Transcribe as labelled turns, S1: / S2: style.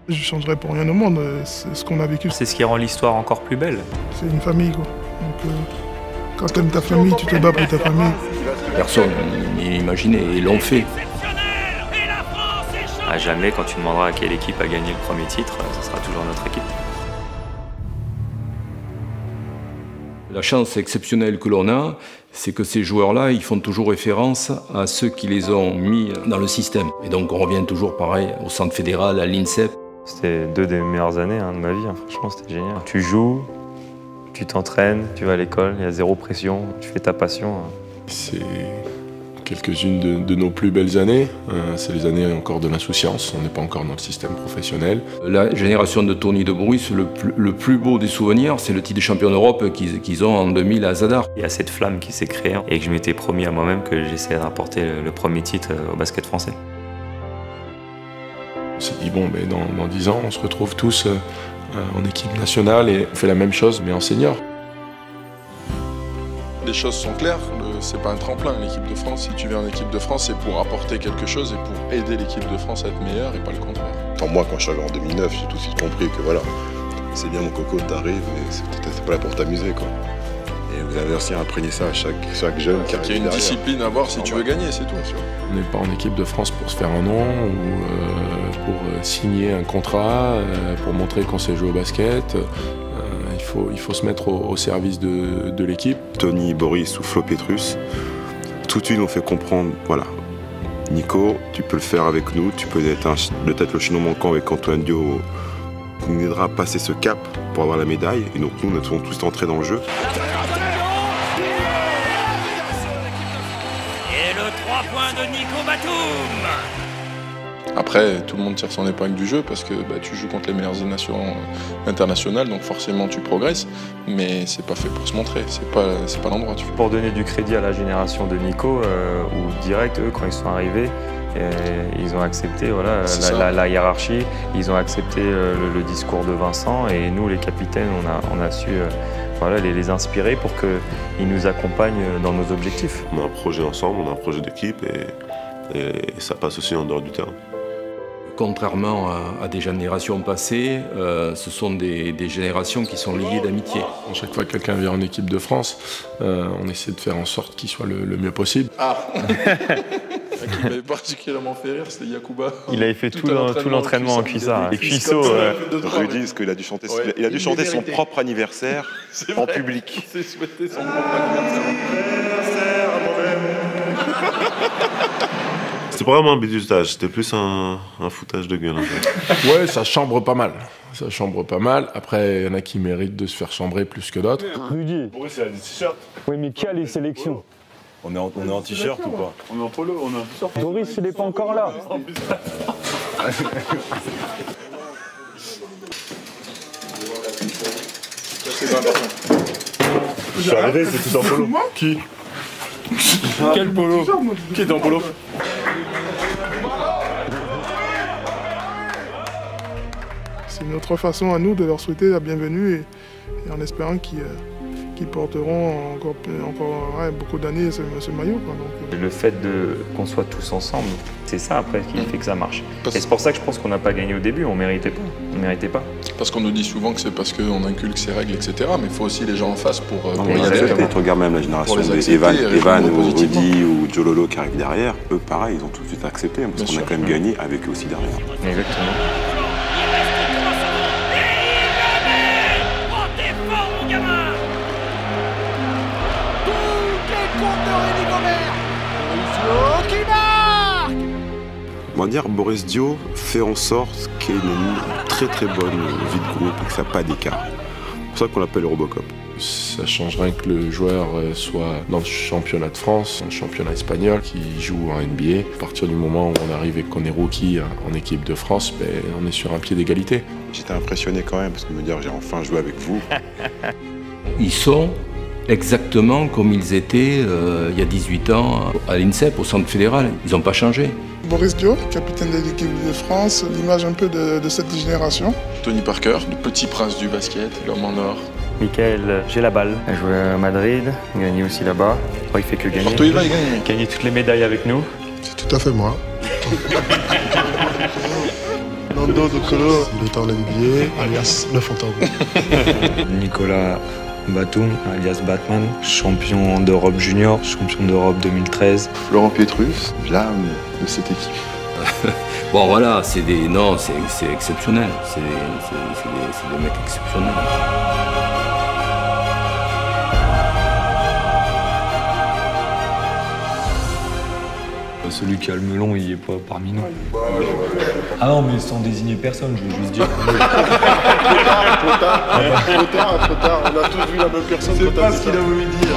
S1: Je ne changerais pour rien au monde, c'est ce qu'on a vécu.
S2: C'est ce qui rend l'histoire encore plus belle.
S1: C'est une famille, quoi. Donc, quand tu aimes ta famille, tu te bats pour ta famille.
S3: Personne n'imaginait, et l'ont fait.
S2: À jamais, quand tu demanderas à quelle équipe a gagné le premier titre, ce sera toujours notre équipe.
S3: La chance exceptionnelle que l'on a, c'est que ces joueurs-là, ils font toujours référence à ceux qui les ont mis dans le système. Et donc on revient toujours pareil au centre fédéral, à l'INSEP.
S2: C'était 2 des meilleures années de ma vie, franchement c'était génial. Tu joues, tu t'entraînes, tu vas à l'école, il y a zéro pression, tu fais ta passion.
S4: C'est quelques-unes de nos plus belles années. C'est les années encore de l'insouciance, on n'est pas encore dans le système professionnel.
S3: La génération de Tony de Bruce, le plus beau des souvenirs, c'est le titre de champion d'Europe qu'ils ont en 2000 à Zadar.
S2: Il y a cette flamme qui s'est créée et que je m'étais promis à moi-même que j'essayais de rapporter le premier titre au basket français.
S4: On s'est dit, bon, mais dans 10 ans, on se retrouve tous en équipe nationale et on fait la même chose, mais en senior.
S5: Les choses sont claires, c'est pas un tremplin, l'équipe de France. Si tu viens en équipe de France, c'est pour apporter quelque chose et pour aider l'équipe de France à être meilleure et pas le contraire.
S6: Moi, quand je suis arrivé en 2009, j'ai tout de suite compris que voilà, c'est bien mon coco, t'arrives, mais c'est pas là pour t'amuser, quoi. Et vous avez aussi imprégné ça à chaque jeune qui arrive.
S5: Il y a une discipline à avoir si tu veux gagner, c'est tout.
S4: On n'est pas en équipe de France pour se faire un nom ou pour signer un contrat, pour montrer qu'on sait jouer au basket. Il faut se mettre au service de l'équipe.
S6: Tony, Boris ou Flo Petrus, tout de suite nous fait comprendre, voilà, Nico, tu peux le faire avec nous, tu peux être peut-être le chaînon manquant avec Antoine Dio, qui nous aidera à passer ce cap pour avoir la médaille. Et donc nous sommes tous entrés dans le jeu.
S7: Et le 3 points de Nico Batum.
S5: Après, tout le monde tire son épingle du jeu parce que tu joues contre les meilleures nations internationales, donc forcément tu progresses, mais c'est pas fait pour se montrer, c'est pas l'endroit.
S2: Pour donner du crédit à la génération de Nico, ou direct, eux, quand ils sont arrivés, ils ont accepté la hiérarchie, ils ont accepté le discours de Vincent, et nous, les capitaines, on a su les inspirer pour qu'ils nous accompagnent dans nos objectifs.
S8: On a un projet ensemble, on a un projet d'équipe, et ça passe aussi en dehors du terrain.
S3: Contrairement à des générations passées, ce sont des générations qui sont liées d'amitié.
S4: Chaque fois que quelqu'un vient en équipe de France, on essaie de faire en sorte qu'il soit le mieux possible.
S5: Ah qui m'avait particulièrement fait rire, c'était Yacouba.
S2: Il avait fait tout l'entraînement en cuissard. Et cuisseau.
S6: Rudy, parce qu'il a dû chanter, il a dû chanter son propre anniversaire en public.
S5: C'est souhaité son propre anniversaire à moi-même.
S8: C'était pas vraiment un bizutage, c'était plus un foutage de gueule. En fait.
S4: Ouais, ça chambre pas mal. Ça chambre pas mal. Après, il y en a qui méritent de se faire chambrer plus que d'autres.
S9: Rudy.
S8: Boris, il a des t-shirts.
S9: Oui, mais qui a les sélections?
S8: On est en t-shirt ou pas?
S10: On est en polo, on est en t-shirt.
S9: Boris, il est pas encore là.
S8: Je suis arrivé, c'est tout en polo.
S4: Qui?
S10: Quel polo? Qui est en polo?
S1: C'est notre façon à nous de leur souhaiter la bienvenue et en espérant qu'ils porteront encore beaucoup d'années ce maillot, quoi. Donc,
S2: le fait qu'on soit tous ensemble, c'est ça après qui fait que ça marche. Et c'est pour ça que je pense qu'on n'a pas gagné au début, on méritait pas.
S5: Parce qu'on nous dit souvent que c'est parce qu'on inculque ces règles, etc. Mais il faut aussi les gens en face pour y
S6: aller. Quand tu regardes même la génération d'Evan ou Rudy ou Jololo qui arrivent derrière, eux pareil, ils ont tout de suite accepté parce qu'on a quand même gagné avec eux aussi derrière.
S2: Exactement.
S6: On va dire Boris Dio fait en sorte qu'il y ait une très très bonne vie de groupe et que ça n'a pas d'écart. C'est pour ça qu'on l'appelle Robocop.
S4: Ça change rien que le joueur soit dans le championnat de France, dans le championnat espagnol, qui joue en NBA. À partir du moment où on arrive et qu'on est rookie en équipe de France, on est sur un pied d'égalité.
S6: J'étais impressionné quand même parce que me dire j'ai enfin joué avec vous.
S3: Ils sont exactement comme ils étaient il y a 18 ans à l'INSEP, au centre fédéral. Ils n'ont pas changé.
S1: Boris Dio, capitaine de l'équipe de France, l'image un peu de cette génération.
S5: Tony Parker, le petit prince du basket, l'homme en or.
S2: Michael, j'ai la balle. Il a joué à Madrid, il a gagné aussi là-bas. Il fait que gagner.
S5: Partout il va, il gagne.
S2: Gagner toutes les médailles avec nous.
S1: C'est tout à fait moi. Fernando Docolo, il est en NBA, alias le fantôme.
S2: Nicolas Batum, alias Batman, champion d'Europe junior, champion d'Europe 2013.
S11: Florent Pietrus, l'âme de cette équipe.
S3: Bon voilà, c'est exceptionnel, c'est des mecs exceptionnels.
S2: Celui qui a le melon, il est pas parmi nous. Ah non, mais sans désigner personne, je veux juste dire.
S1: Trop tard, on a tous vu la même personne. C'est pas ce qu'il a voulu dire.